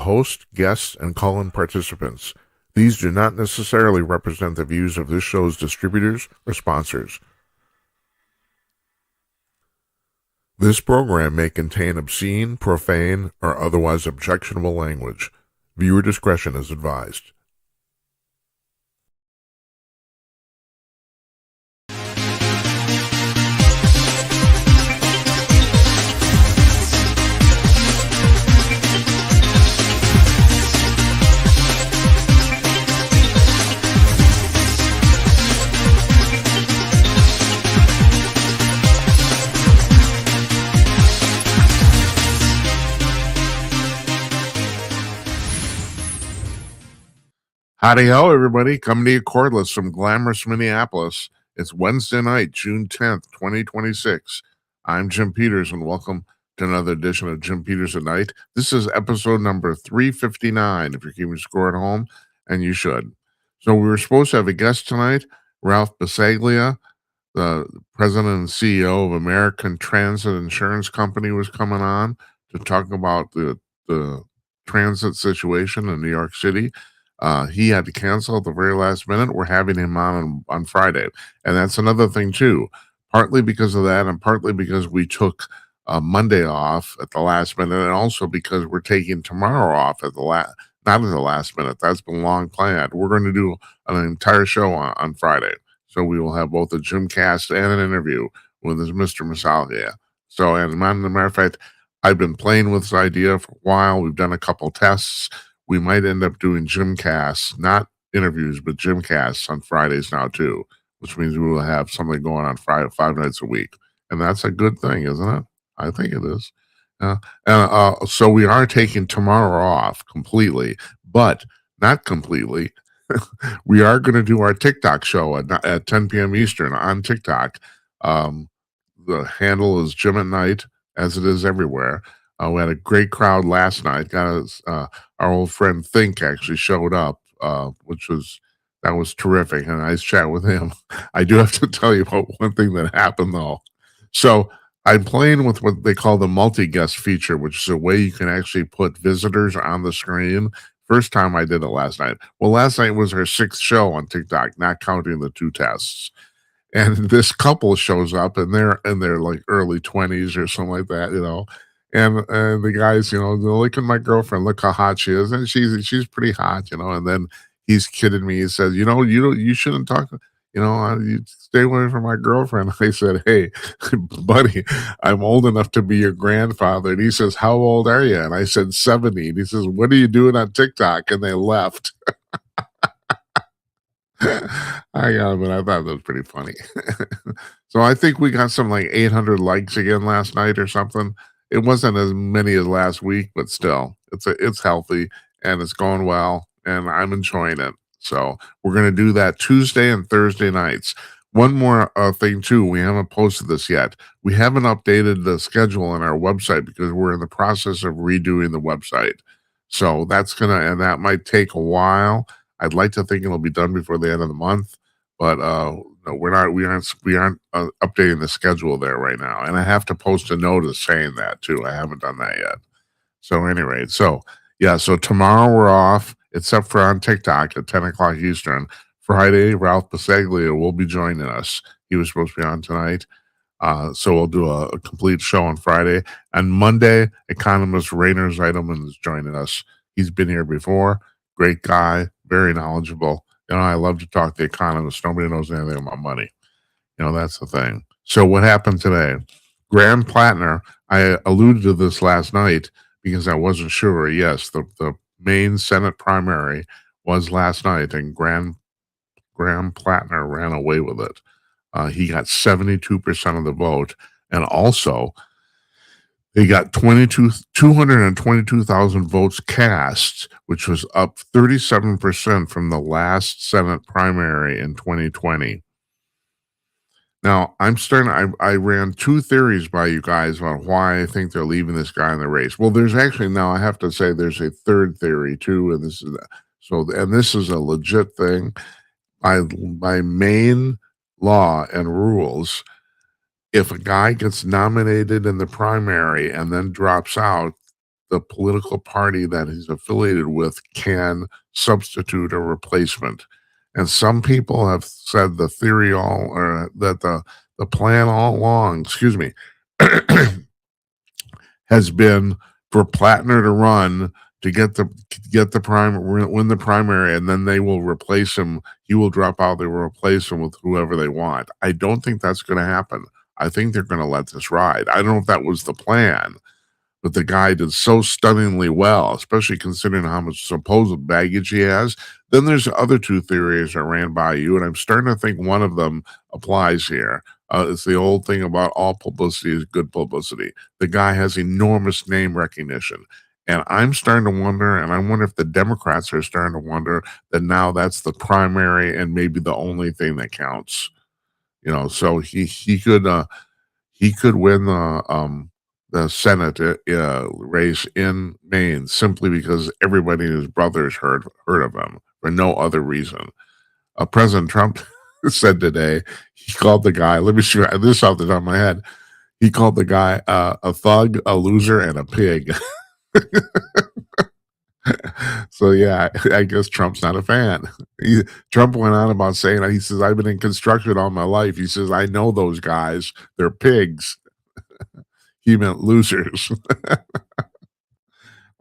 host, guests, and call-in participants. These do not necessarily represent the views of this show's distributors or sponsors. This program may contain obscene, profane, or otherwise objectionable language. Viewer discretion is advised. Howdy ho, everybody. Coming to you cordless from glamorous Minneapolis. It's Wednesday night, June 10th, 2026. I'm Jim Peters, and welcome to another edition of Jim Peters at Night. This is episode number 359, if you're keeping score at home, and you should. So we were supposed to have a guest tonight, Ralph Bisaglia, the president and CEO of American Transit Insurance Company, was coming on to talk about the transit situation in New York City. He had to cancel at the very last minute. We're having him on Friday. And that's another thing, too. Partly because of that, and partly because we took Monday off at the last minute, and also because we're taking tomorrow off at the not at the last minute. That's been long planned. We're going to do an entire show on Friday. So we will have both a Jimcast and an interview with this Mr. Bisaglia. So, and as a matter of fact, I've been playing with this idea for a while. We've done a couple tests. We might end up doing Jimcasts, not interviews, but Jimcasts on Fridays now, too, which means we will have something going on Friday, 5 nights a week. And that's a good thing, isn't it? I think it is. So we are taking tomorrow off completely, but not completely. We are going to do our TikTok show at 10 p.m. Eastern on TikTok. The handle is Jim at Night, as it is everywhere. We had a great crowd last night. Got us, our old friend Think actually showed up, that was terrific. And a nice chat with him. I do have to tell you about one thing that happened though. So I'm playing with what they call the multi-guest feature, which is a way you can actually put visitors on the screen. First time I did it last night. Well, last night was our 6th show on TikTok, not counting the 2 tests. And this couple shows up, and they're in their like early 20s or something like that, you know. And the guys, look at my girlfriend, look how hot she is, and she's pretty hot, And then he's kidding me. He says, you shouldn't talk, you stay away from my girlfriend. I said, hey, buddy, I'm old enough to be your grandfather. And he says, how old are you? And I said 70. And he says, what are you doing on TikTok? And they left. I thought that was pretty funny. So I think we got some like 800 likes again last night or something. It wasn't as many as last week, but still, it's healthy and it's going well, and I'm enjoying it. So we're going to do that Tuesday and Thursday nights. One more thing, too. We haven't posted this yet. We haven't updated the schedule on our website because we're in the process of redoing the website. So and that might take a while. I'd like to think it'll be done before the end of the month, but no, we aren't updating the schedule there right now. And I have to post a notice saying that too. I haven't done that yet. So anyway, so tomorrow we're off, except for on TikTok at 10 o'clock Eastern. Friday, Ralph Bisaglia will be joining us. He was supposed to be on tonight. So we'll do a complete show on Friday. And Monday, economist Rainer Zeidelman is joining us. He's been here before. Great guy, very knowledgeable. I love to talk to economists. Nobody knows anything about money. That's the thing. So what happened today? Graham Platner, I alluded to this last night because I wasn't sure. Yes, the Maine Senate primary was last night, and Graham Platner ran away with it. He got 72% of the vote, and also they got 222,000 votes cast, which was up 37% from the last Senate primary in 2020. Now, I ran 2 theories by you guys about why I think they're leaving this guy in the race. Well, there's actually, now I have to say there's a third theory too, and this is a legit thing. By Maine law and rules, if a guy gets nominated in the primary and then drops out, the political party that he's affiliated with can substitute a replacement. And some people have said the theory all, or that the plan all along, excuse me, has been for Platner to run to get the win the primary, and then they will replace him. He will drop out. They will replace him with whoever they want. I don't think that's going to happen. I think they're going to let this ride. I don't know if that was the plan, but the guy did so stunningly well, especially considering how much supposed baggage he has. Then there's the other two theories I ran by you, and I'm starting to think one of them applies here. It's the old thing about all publicity is good publicity. The guy has enormous name recognition. And I'm starting to wonder, and I wonder if the Democrats are starting to wonder that now that's the primary and maybe the only thing that counts. So he could win the Senate race in Maine simply because everybody and his brothers heard of him for no other reason. President Trump said today, he called the guy, let me show you this off the top of my head. He called the guy a thug, a loser, and a pig. So, yeah, I guess Trump's not a fan. Trump went on about saying that. He says, I've been in construction all my life. He says, I know those guys. They're pigs. He meant losers.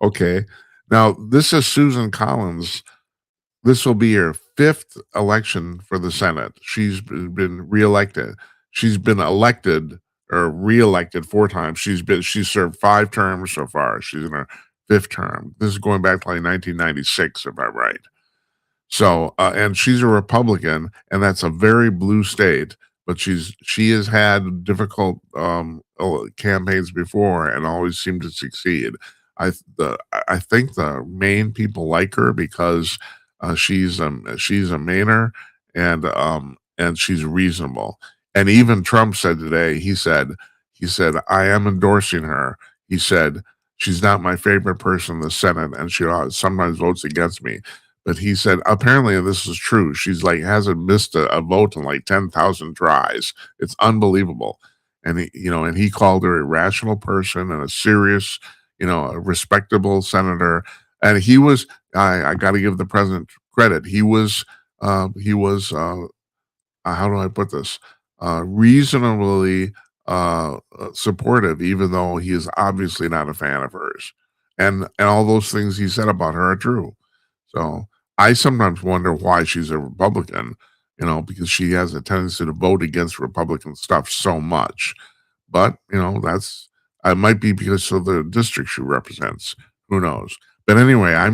Okay. Now, this is Susan Collins. This will be her fifth election for the Senate. She's been reelected. She's been elected or reelected 4 times. She's served 5 terms so far. She's in her 5th term. This is going back to like 1996, if I'm right. So, and she's a Republican, and that's a very blue state. But she has had difficult campaigns before and always seemed to succeed. I think the Maine people like her because she's a Mainer and she's reasonable. And even Trump said today, he said I am endorsing her. He said she's not my favorite person in the Senate, and she sometimes votes against me. But he said, apparently this is true. She's like, hasn't missed a vote in like 10,000 tries. It's unbelievable. And he called her a rational person and a serious, a respectable senator. And he was, I got to give the president credit. He was, how do I put this? Reasonably supportive, even though he is obviously not a fan of hers. And all those things he said about her are true. So I sometimes wonder why she's a Republican, because she has a tendency to vote against Republican stuff so much. But, it might be because of the district she represents. Who knows? But anyway, I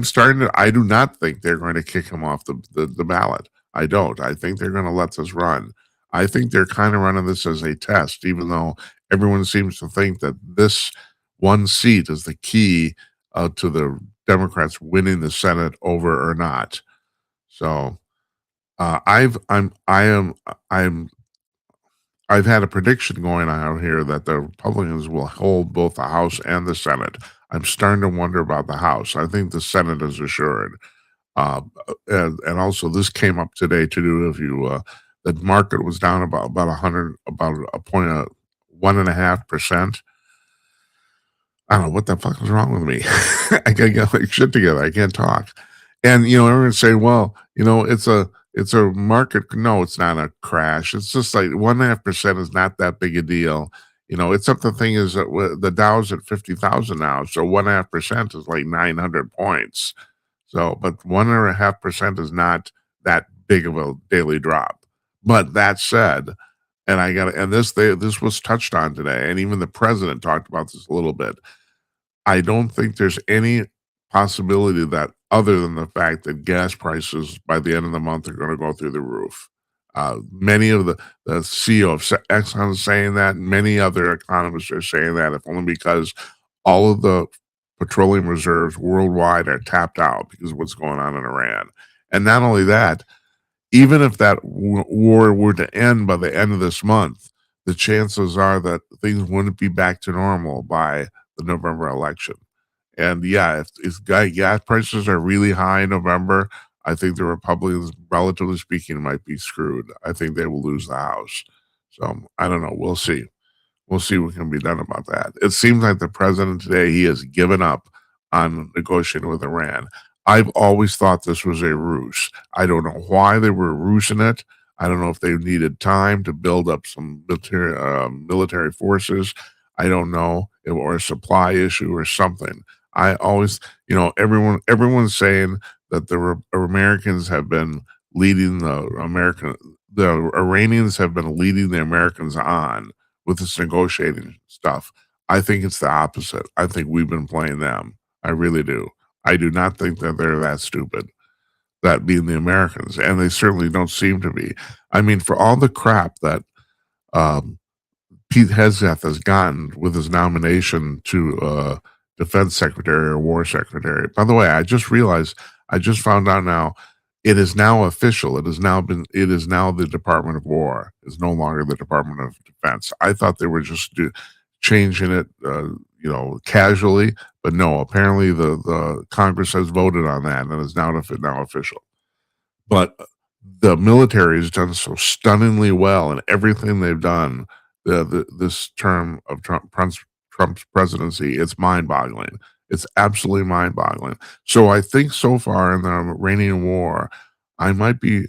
do not think they're going to kick him off the ballot. I don't. I think they're going to let this run. I think they're kind of running this as a test, even though everyone seems to think that this one seat is the key to the Democrats winning the Senate over or not. So I've had a prediction going on out here that the Republicans will hold both the House and the Senate. I'm starting to wonder about the House. I think the Senate is assured. And also this came up today to do if you the market was down about 1.5%. I don't know what the fuck is wrong with me. I gotta get my shit together. I can't talk. And everyone's saying, well, it's a market. No, it's not a crash. It's just like 1.5% is not that big a deal. It's up. The thing is that the Dow's at 50,000 now, so 1.5% is like 900 points. So, but 1.5% is not that big of a daily drop. But that said, and this was touched on today, and even the president talked about this a little bit. I don't think there's any possibility that other than the fact that gas prices by the end of the month are going to go through the roof. Many of the CEO of Exxon is saying that. Many other economists are saying that, if only because all of the petroleum reserves worldwide are tapped out because of what's going on in Iran. And not only that, even if that war were to end by the end of this month, the chances are that things wouldn't be back to normal by the November election. And yeah, if gas prices are really high in November, I think the Republicans, relatively speaking, might be screwed. I think they will lose the House. So I don't know. We'll see. We'll see what can be done about that. It seems like the president today, he has given up on negotiating with Iran. I've always thought this was a ruse. I don't know why they were rusing it. I don't know if they needed time to build up some military forces. I don't know, or a supply issue or something. I always, everyone's saying that the Americans have been leading the Iranians have been leading the Americans on with this negotiating stuff. I think it's the opposite. I think we've been playing them. I really do. I do not think that they're that stupid, that being the Americans, and they certainly don't seem to be. I mean, for all the crap that um, Pete Hegseth has gotten with his nomination to defense secretary or war secretary. By the way, I just found out now, it is now official. It is now the Department of War. It's no longer the Department of Defense. I thought they were just changing it, casually, but no, apparently the Congress has voted on that and is now official. But the military has done so stunningly well in everything they've done this term of Trump's presidency. It's mind-boggling. It's absolutely mind-boggling. So I think so far in the Iranian war, I might be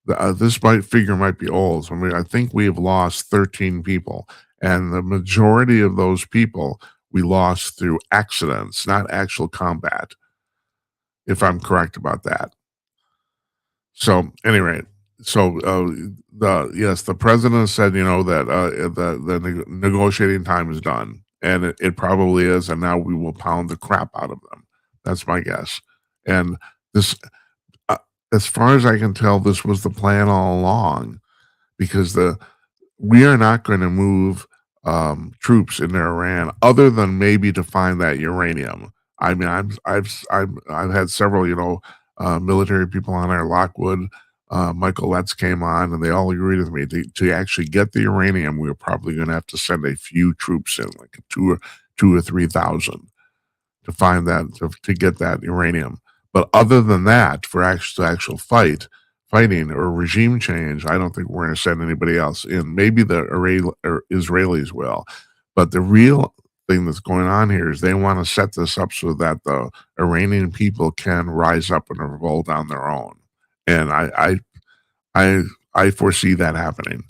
figure might be old. So, I mean, I think we have lost 13 people, and the majority of those people we lost through accidents, not actual combat. If I'm correct about that. So, anyway, the president said, that the negotiating time is done, and it probably is, and now we will pound the crap out of them. That's my guess. And this, uh, as far as I can tell, this was the plan all along, because we are not going to move troops into Iran other than maybe to find that uranium. I mean, I've had several, military people on there. Lockwood, Michael Letts came on, and they all agreed with me to actually get the uranium. We were probably going to have to send a few troops in, like two or 3,000, to find that to get that uranium. But other than that, for actual fighting or regime change, I don't think we're going to send anybody else in. Maybe the Israelis will, but the real thing that's going on here is they want to set this up so that the Iranian people can rise up and revolt on their own, and I foresee that happening.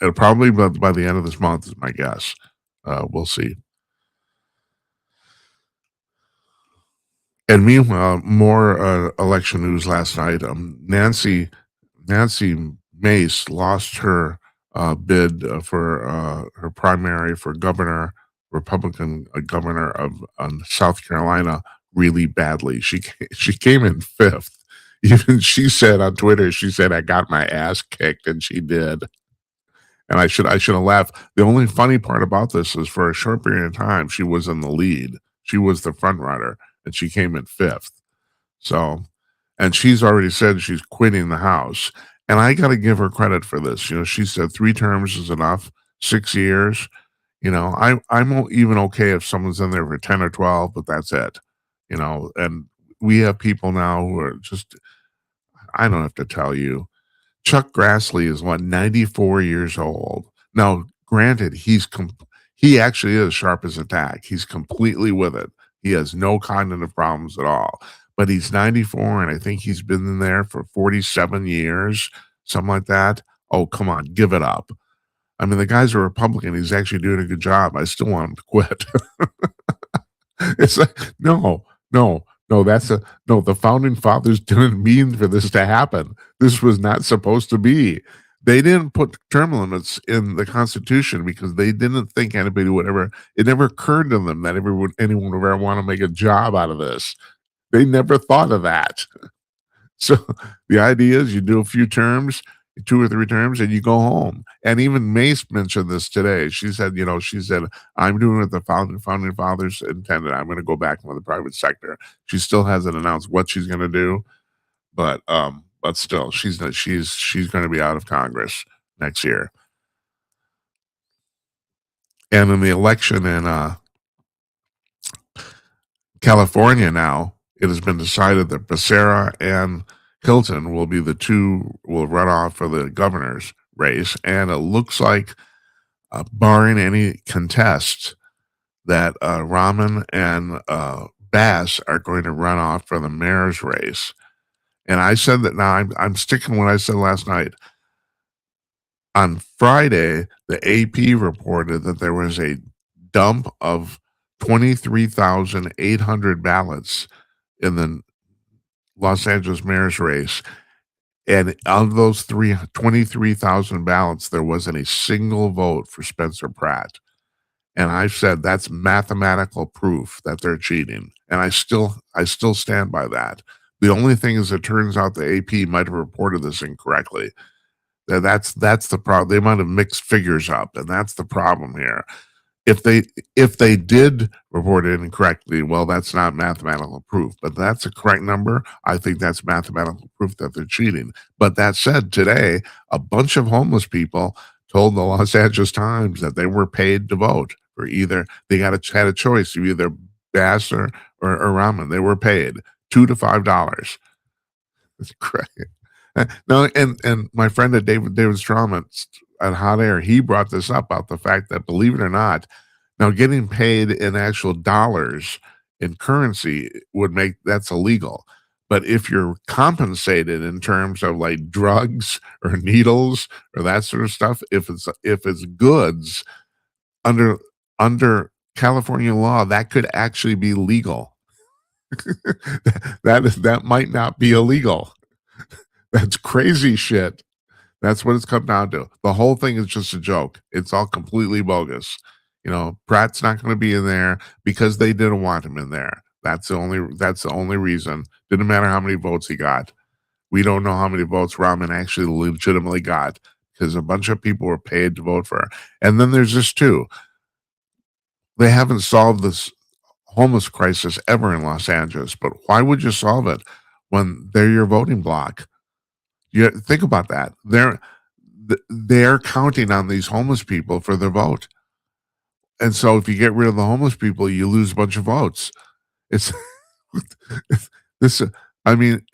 It'll probably by the end of this month is my guess. We'll see. And meanwhile, more election news last night. Nancy Mace lost her bid for her primary for governor, Republican governor of South Carolina, really badly. She came in fifth. Even she said on Twitter, she said, "I got my ass kicked," and she did. And I should have laughed. The only funny part about this is, for a short period of time, she was in the lead. She was the front runner, and she came in fifth. So, and she's already said she's quitting the House. And I got to give her credit for this. She said 3 terms is enough, 6 years. I'm even okay if someone's in there for 10 or 12, but that's it. And we have people now who are just, I don't have to tell you. Chuck Grassley is 94 years old. Now, granted, he actually is sharp as a tack. He's completely with it. He has no cognitive problems at all. But he's 94, and I think he's been in there for 47 years, something like that. Oh, come on, give it up. I mean, the guy's a Republican. He's actually doing a good job. I still want him to quit. It's like, no. The founding fathers didn't mean for this to happen. This was not supposed to be. They didn't put term limits in the Constitution because they didn't think anybody would ever, it never occurred to them that anyone would ever want to make a job out of this. They never thought of that. So the idea is you do a few terms, 2 or 3 terms, and you go home. And even Mace mentioned this today. She said, I'm doing what the founding fathers intended. I'm going to go back into the private sector. She still hasn't announced what she's going to do, but still, she's going to be out of Congress next year. And in the election in California now, it has been decided that Becerra and Hilton will run off for the governor's race, and it looks like, barring any contest, that Rahman and Bass are going to run off for the mayor's race. And I said that now I'm sticking what I said last night. On Friday, the AP reported that there was a dump of 23,800 ballots in the Los Angeles mayor's race. And of those 23,000 ballots, there wasn't a single vote for Spencer Pratt. And I've said that's mathematical proof that they're cheating. And I still stand by that. The only thing is, it turns out the AP might have reported this incorrectly. That's the problem. They might have mixed figures up, and that's the problem here. If they did report it incorrectly, well, that's not mathematical proof. But that's a correct number. I think that's mathematical proof that they're cheating. But that said, today a bunch of homeless people told the Los Angeles Times that they were paid to vote for either they had a choice of either Bass or Rahman. They were paid $2 to $5. It's great. No, and my friend at David Strom at Hot Air, he brought this up about the fact that, believe it or not, now getting paid in actual dollars in currency would make that's illegal. But if you're compensated in terms of like drugs or needles or that sort of stuff, if it's goods under California law, that could actually be legal. that might not be illegal. That's crazy shit. That's what it's come down to. The whole thing is just a joke. It's all completely bogus. Pratt's not going to be in there because they didn't want him in there. That's the only reason. Didn't matter how many votes he got. We don't know how many votes Rahman actually legitimately got because a bunch of people were paid to vote for her. And then there's this too. They haven't solved this homeless crisis ever in Los Angeles, but why would you solve it when they're your voting bloc? You think about that. They're counting on these homeless people for their vote. And so if you get rid of the homeless people, you lose a bunch of votes. It's this I mean,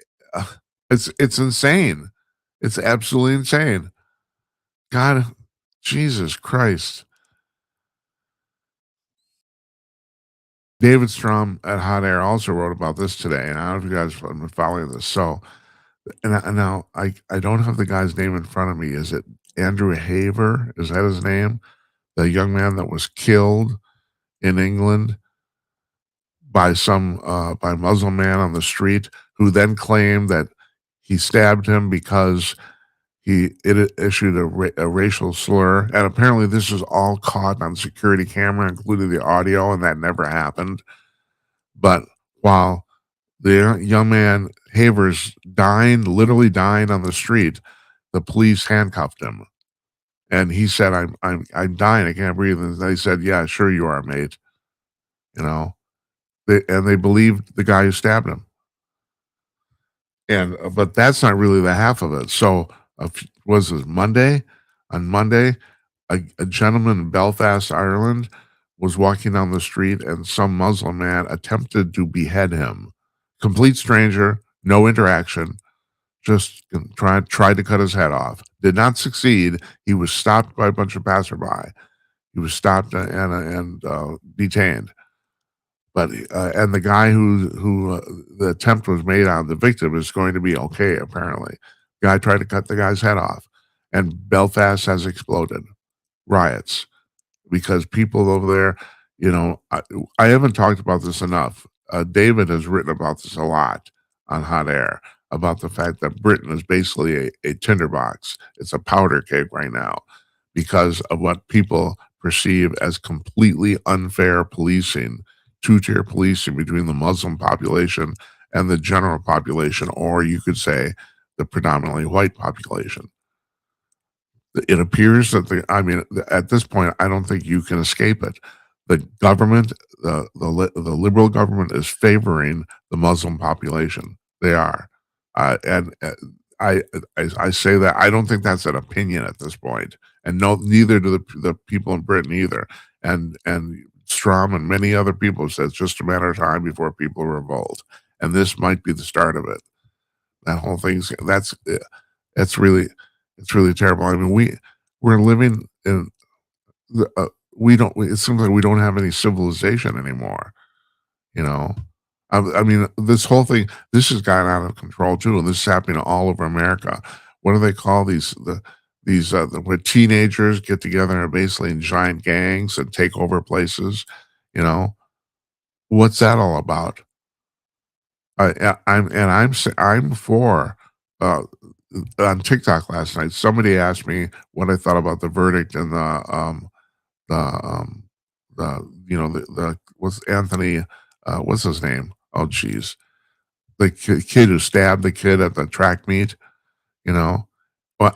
it's insane. It's absolutely insane. God, Jesus Christ. David Strom at Hot Air also wrote about this today, and I don't know if you guys have been following this. So, and now I don't have the guy's name in front of me. Is it Andrew Haver? Is that his name? The young man that was killed in England by by Muslim man on the street, who then claimed that he stabbed him because it issued a racial slur. And apparently this is all caught on security camera, including the audio, and that never happened. But while the young man Havers literally dying on the street, the police handcuffed him. And he said, I'm dying, I can't breathe. And they said, yeah, sure you are, mate. They believed the guy who stabbed him. But that's not really the half of it. So was this Monday? On Monday, a gentleman in Belfast, Ireland, was walking down the street, and some Muslim man attempted to behead him. Complete stranger, no interaction, just tried to cut his head off. Did not succeed. He was stopped by a bunch of passerby. He was stopped and detained. But and the guy who the attempt was made on, the victim, is going to be okay. Apparently, guy tried to cut the guy's head off, and Belfast has exploded. Riots because people over there. I haven't talked about this enough. David has written about this a lot on Hot Air about the fact that Britain is basically a tinderbox. It's a powder keg right now because of what people perceive as completely unfair policing, two-tier policing between the Muslim population and the general population, or you could say the predominantly white population. It appears that at this point, I don't think you can escape it. The government, the liberal government, is favoring the Muslim population. They are, and I say that I don't think that's an opinion at this point, and neither do the people in Britain either. And Strom and many other people said it's just a matter of time before people revolt, and this might be the start of it. That whole thing's it's really terrible. I mean, we're living in we don't. It seems like we don't have any civilization anymore. You know, I mean, this whole thing, this has gotten out of control too, and this is happening all over America. What do they call where teenagers get together and are basically in giant gangs and take over places? You know, what's that all about? I'm for uh, on TikTok last night. Somebody asked me what I thought about the verdict in the the what's Anthony what's his name? Oh, geez, the kid who stabbed the kid at the track meet. You know,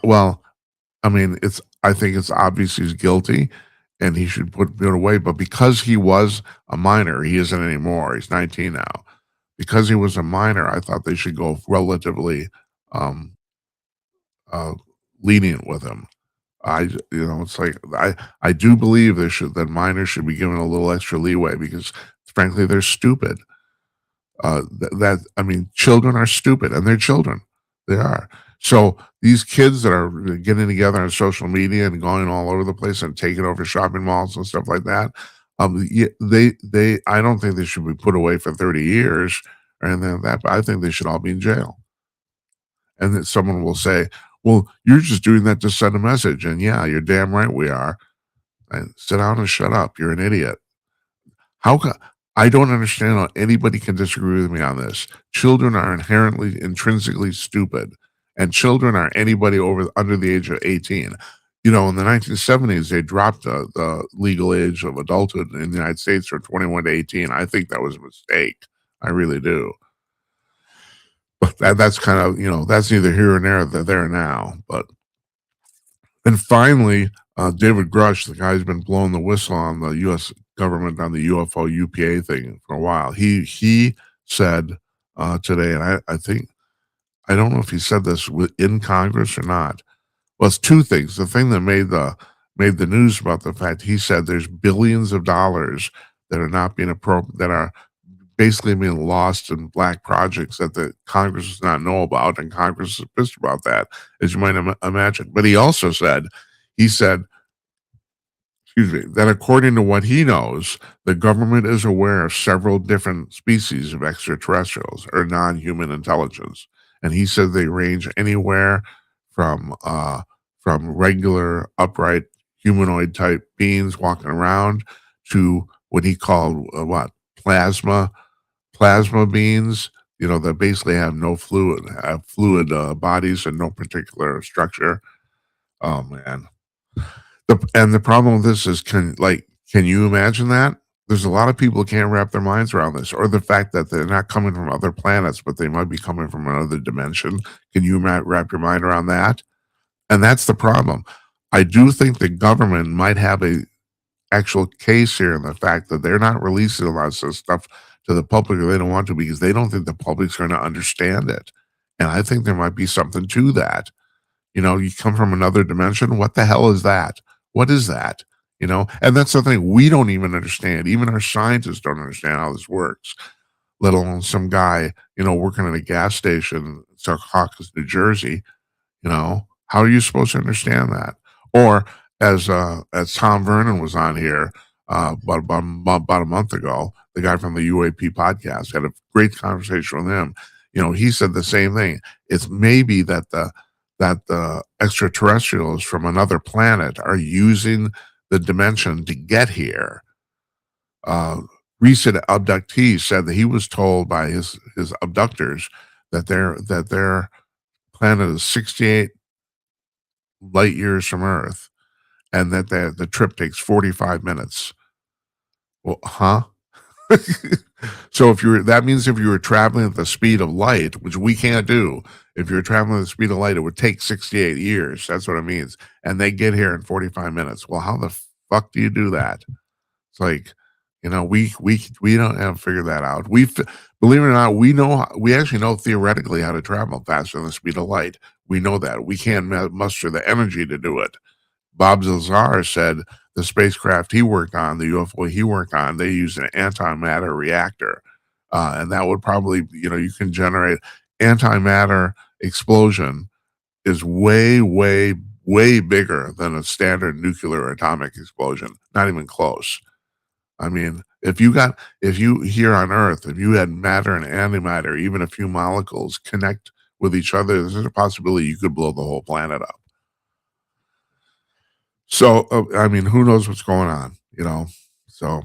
well, I mean, I think it's obvious he's guilty, and he should put away. But because he was a minor, he isn't anymore. He's 19 now. Because he was a minor, I thought they should go relatively um, uh, lenient with him. It's like I do believe that minors should be given a little extra leeway because, frankly, they're stupid. I mean, children are stupid, and they're children. They are. So these kids that are getting together on social media and going all over the place and taking over shopping malls and stuff like that, I don't think they should be put away for 30 years or anything like that. But I think they should all be in jail. And then someone will say, "Well, you're just doing that to send a message." And yeah, you're damn right we are. And sit down and shut up. You're an idiot. How co I don't understand how anybody can disagree with me on this. Children are inherently, intrinsically stupid, and children are anybody under the age of 18. In the 1970s, they dropped the legal age of adulthood in the United States from 21 to 18. I think that was a mistake. I really do. But that's kind of, that's neither here nor there, there now. But and finally, David Grusch, the guy who's been blowing the whistle on the U.S. government on the UFO UPA thing for a while, he said today, and I think I don't know if he said this in Congress or not. Well, it's two things. The thing that made the news about the fact he said there's billions of dollars that are not being that are basically being lost in black projects that the Congress does not know about, and Congress is pissed about that, as you might imagine. But he also said, excuse me, that according to what he knows, the government is aware of several different species of extraterrestrials or non-human intelligence, and he said they range anywhere from regular upright humanoid type beings walking around to what he called plasma beings, that basically have no fluid bodies and no particular structure. Oh man. The problem with this is can you imagine that? There's a lot of people who can't wrap their minds around this, or the fact that they're not coming from other planets, but they might be coming from another dimension. Can you wrap your mind around that? And that's the problem. I do think the government might have a actual case here in the fact that they're not releasing a lot of this stuff to the public, or they don't want to because they don't think the public's going to understand it. And I think there might be something to that. You come from another dimension. What the hell is that? What is that? And that's the thing. We don't even understand. Even our scientists don't understand how this works, let alone some guy, working at a gas station in Secaucus, New Jersey. How are you supposed to understand that? Or as Tom Vernon was on here about a month ago, the guy from the UAP podcast had a great conversation with him. He said the same thing. It's maybe that the extraterrestrials from another planet are using the dimension to get here. Recent abductee said that he was told by his abductors that their planet is 68 light years from Earth, and that the trip takes 45 minutes. Well, huh? So that means if you were traveling at the speed of light, which we can't do, if you're traveling at the speed of light, it would take 68 years. That's what it means. And they get here in 45 minutes. Well, how the fuck do you do that? It's like, we don't have figured that out. Believe it or not, we actually know theoretically how to travel faster than the speed of light. We know that. We can't muster the energy to do it. Bob Zalzar said the spacecraft he worked on, the UFO he worked on, they used an antimatter reactor. And that would probably, you can generate antimatter explosion is way, way, way bigger than a standard nuclear atomic explosion. Not even close. I mean, if you here on Earth, if you had matter and antimatter, even a few molecules connect with each other, there's a possibility you could blow the whole planet up. So, I mean, who knows what's going on, you know? So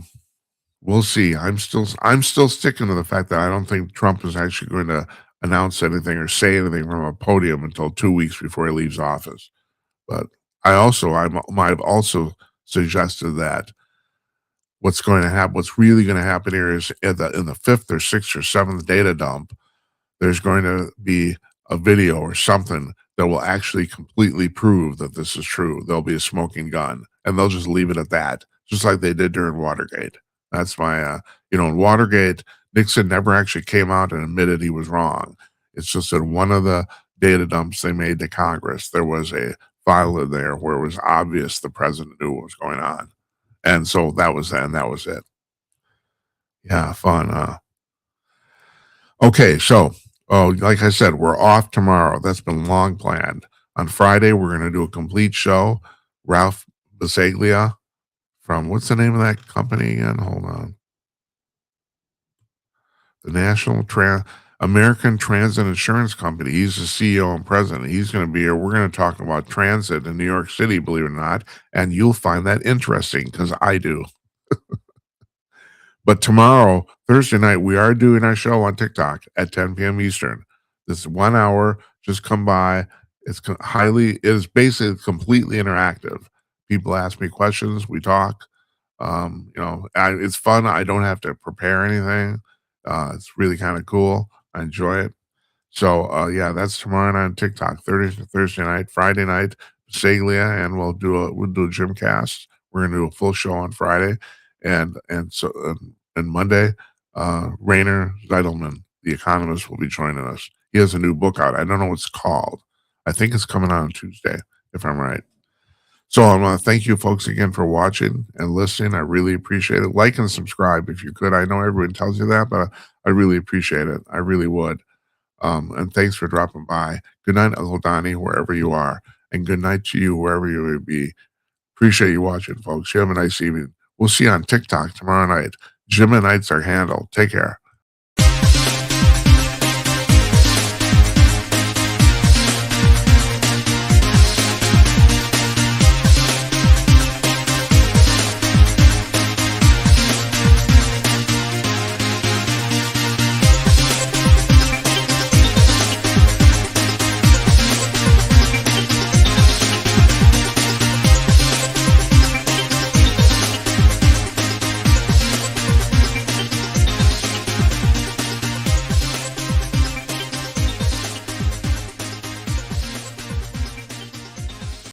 we'll see. I'm still sticking to the fact that I don't think Trump is actually going to announce anything or say anything from a podium until 2 weeks before he leaves office. But I've also suggested that what's really going to happen here is in the fifth or sixth or seventh data dump, there's going to be a video or something that will actually completely prove that this is true. There'll be a smoking gun, and they'll just leave it at that, just like they did during Watergate. That's my, in Watergate, Nixon never actually came out and admitted he was wrong. It's just that one of the data dumps they made to Congress, there was a file in there where it was obvious the president knew what was going on. And so that was that, and that was it. Yeah, fun. Okay, so like I said, we're off tomorrow. That's been long planned. On Friday, we're going to do a complete show. Ralph Basaglia from what's the name of that company again? Hold on. The American Transit Insurance Company. He's the CEO and president. He's going to be here. We're going to talk about transit in New York City, believe it or not, and you'll find that interesting because I do. But tomorrow, Thursday night, we are doing our show on TikTok at 10 p.m. Eastern. This is 1 hour. Just come by. It is basically completely interactive. People ask me questions. We talk. It's fun. I don't have to prepare anything. It's really kind of cool. I enjoy it. So, yeah, that's tomorrow night on TikTok, Thursday night, Friday night, Saglia, and we'll do a Jimcast. We're gonna do a full show on Friday, and Monday, Rainer Zeidelman, the economist, will be joining us. He has a new book out. I don't know what it's called. I think it's coming out on Tuesday, if I'm right. So I want to thank you folks again for watching and listening. I really appreciate it. Like and subscribe if you could. I know everyone tells you that, but I really appreciate it. I really would. And thanks for dropping by. Good night, Uncle Donnie, wherever you are. And good night to you, wherever you may be. Appreciate you watching, folks. You have a nice evening. We'll see you on TikTok tomorrow night. Jim and Night's our handle. Take care.